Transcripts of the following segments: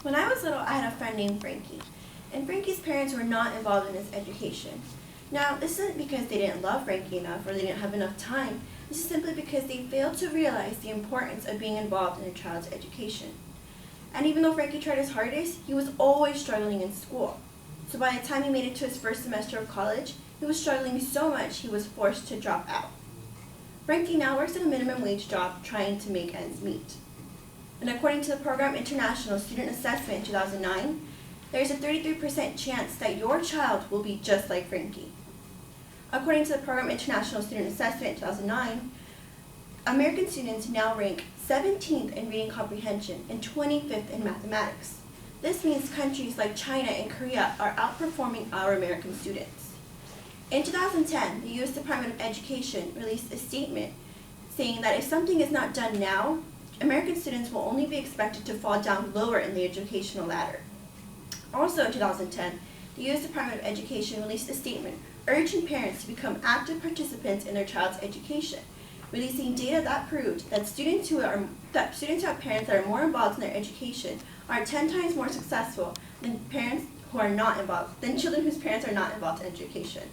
When I was little, I had a friend named Frankie, and Frankie's parents were not involved in his education. Now, this isn't because they didn't love Frankie enough or they didn't have enough time. This is simply because they failed to realize the importance of being involved in a child's education. And even though Frankie tried his hardest, he was always struggling in school. So by the time he made it to his first semester of college, he was struggling so much he was forced to drop out. Frankie now works at a minimum wage job trying to make ends meet. And according to the Program International Student Assessment in 2009, there's a 33% chance that your child will be just like Frankie. According to the Program International Student Assessment in 2009, American students now rank 17th in reading comprehension and 25th in mathematics. This means countries like China and Korea are outperforming our American students. In 2010, the U.S. Department of Education released a statement saying that if something is not done now, American students will only be expected to fall down lower in the educational ladder. Also in 2010, the U.S. Department of Education released a statement urging parents to become active participants in their child's education, releasing data that proved that students who have parents that are more involved in their education are 10 times more successful than children whose parents are not involved in education.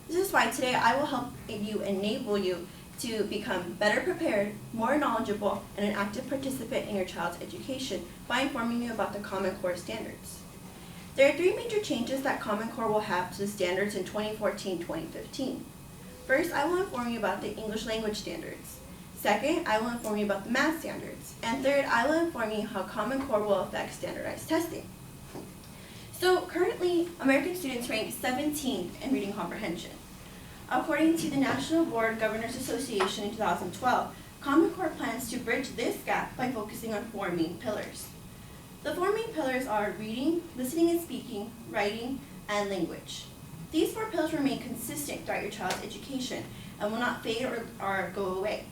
This is why today I will help you enable you to become better prepared, more knowledgeable, and an active participant in your child's education by informing you about the Common Core standards. There are 3 major changes that Common Core will have to the standards in 2014-2015. First, I will inform you about the English language standards. Second, I will inform you about the math standards. And third, I will inform you how Common Core will affect standardized testing. So currently, American students rank 17th in reading comprehension. According to the National Board Governors Association in 2012, Common Core plans to bridge this gap by focusing on 4 main pillars. The 4 main pillars are reading, listening and speaking, writing, and language. These 4 pillars remain consistent throughout your child's education and will not fade or go away.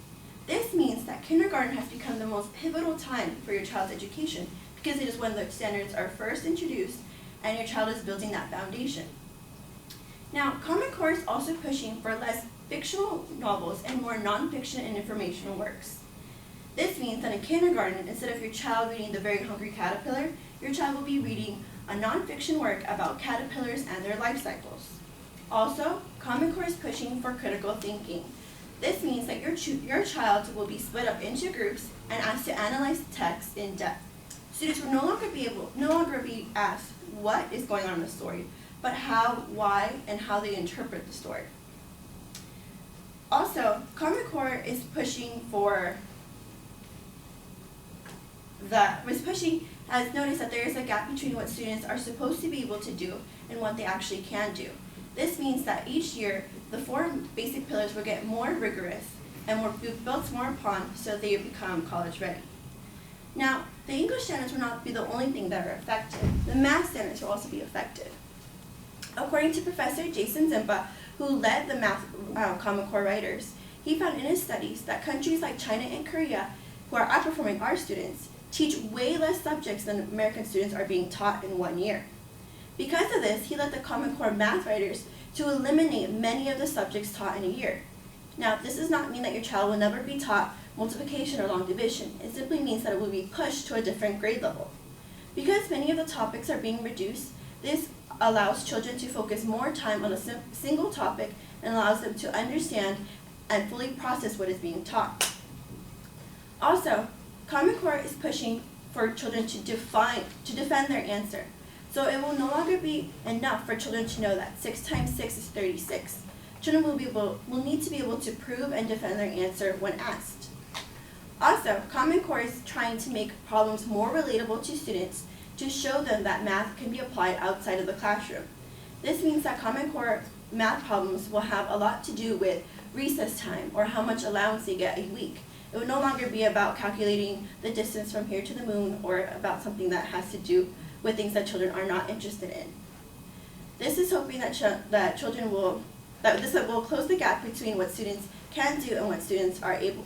This means that kindergarten has become the most pivotal time for your child's education because it is when the standards are first introduced and your child is building that foundation. Now, Common Core is also pushing for less fictional novels and more nonfiction and informational works. This means that in kindergarten, instead of your child reading The Very Hungry Caterpillar, your child will be reading a nonfiction work about caterpillars and their life cycles. Also, Common Core is pushing for critical thinking. This means that your child will be split up into groups and asked to analyze the text in depth. Students will no longer be asked what is going on in the story, but how, why, and how they interpret the story. Also, Common Core has noticed that there is a gap between what students are supposed to be able to do and what they actually can do. This means that each year, the 4 basic pillars will get more rigorous and will be built more upon so they become college ready. Now, the English standards will not be the only thing that are affected. The math standards will also be affected. According to Professor Jason Zimpa, who led the math Common Core writers, he found in his studies that countries like China and Korea, who are outperforming our students, teach way less subjects than American students are being taught in 1 year. Because of this, he led the Common Core math writers to eliminate many of the subjects taught in a year. Now, this does not mean that your child will never be taught multiplication or long division. It simply means that it will be pushed to a different grade level. Because many of the topics are being reduced, this allows children to focus more time on a single topic and allows them to understand and fully process what is being taught. Also, Common Core is pushing for children to defend their answer. So it will no longer be enough for children to know that 6 times 6 is 36. Children will need to be able to prove and defend their answer when asked. Also, Common Core is trying to make problems more relatable to students to show them that math can be applied outside of the classroom. This means that Common Core math problems will have a lot to do with recess time or how much allowance they get a week. It will no longer be about calculating the distance from here to the moon or about something that has to do with things that children are not interested in. This is hoping that this will close the gap between what students can do and what students are able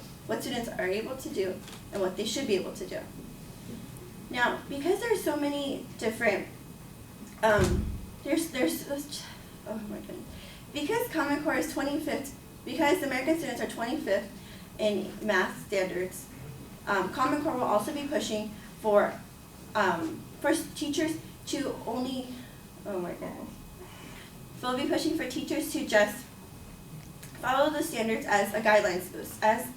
to do and what they should be able to do. Now, because there are so many different, because Common Core is 25th, because American students are 25th in math standards, Common Core will also be pushing for for teachers to only, oh my goodness. We'll be pushing for teachers to just follow the standards as a guidelines,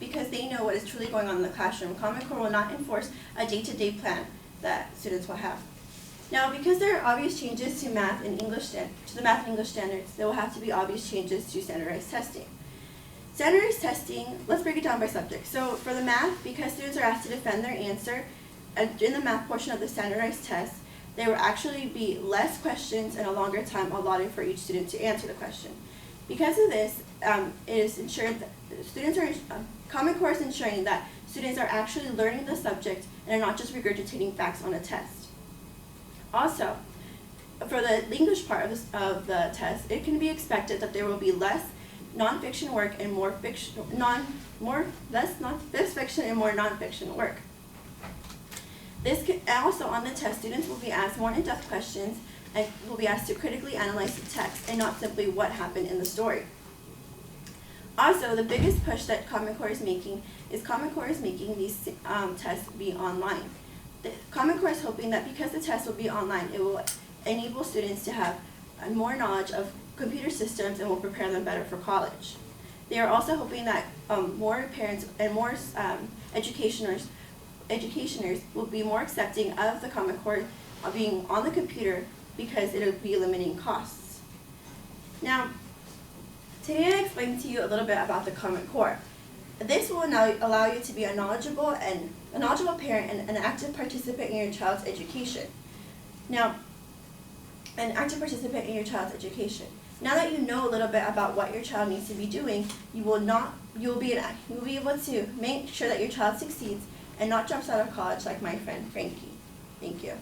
because they know what is truly going on in the classroom. Common Core will not enforce a day-to-day plan that students will have. Now, because there are obvious changes to math and English standards, there will have to be obvious changes to standardized testing. Standardized testing, let's break it down by subject. So for the math, because students are asked to defend their answer in the math portion of the standardized test, there will actually be less questions and a longer time allotted for each student to answer the question. Because of this, it is ensured that Common Core is ensuring that students are actually learning the subject and are not just regurgitating facts on a test. Also, for the English part of the test, it can be expected that there will be less nonfiction work and less fiction and more nonfiction work. Also on the test, students will be asked more in-depth questions and will be asked to critically analyze the text and not simply what happened in the story. Also, the biggest push that Common Core is making these tests be online. Common Core is hoping that because the tests will be online, it will enable students to have more knowledge of computer systems and will prepare them better for college. They are also hoping that more parents and more educationers will be more accepting of the Common Core being on the computer because it will be limiting costs. Now, today I explained to you a little bit about the Common Core. This will now allow you to be a knowledgeable parent and an active participant in your child's education. Now, Now that you know a little bit about what your child needs to be doing, you will be able to make sure that your child succeeds and not drops out of college like my friend Frankie. Thank you.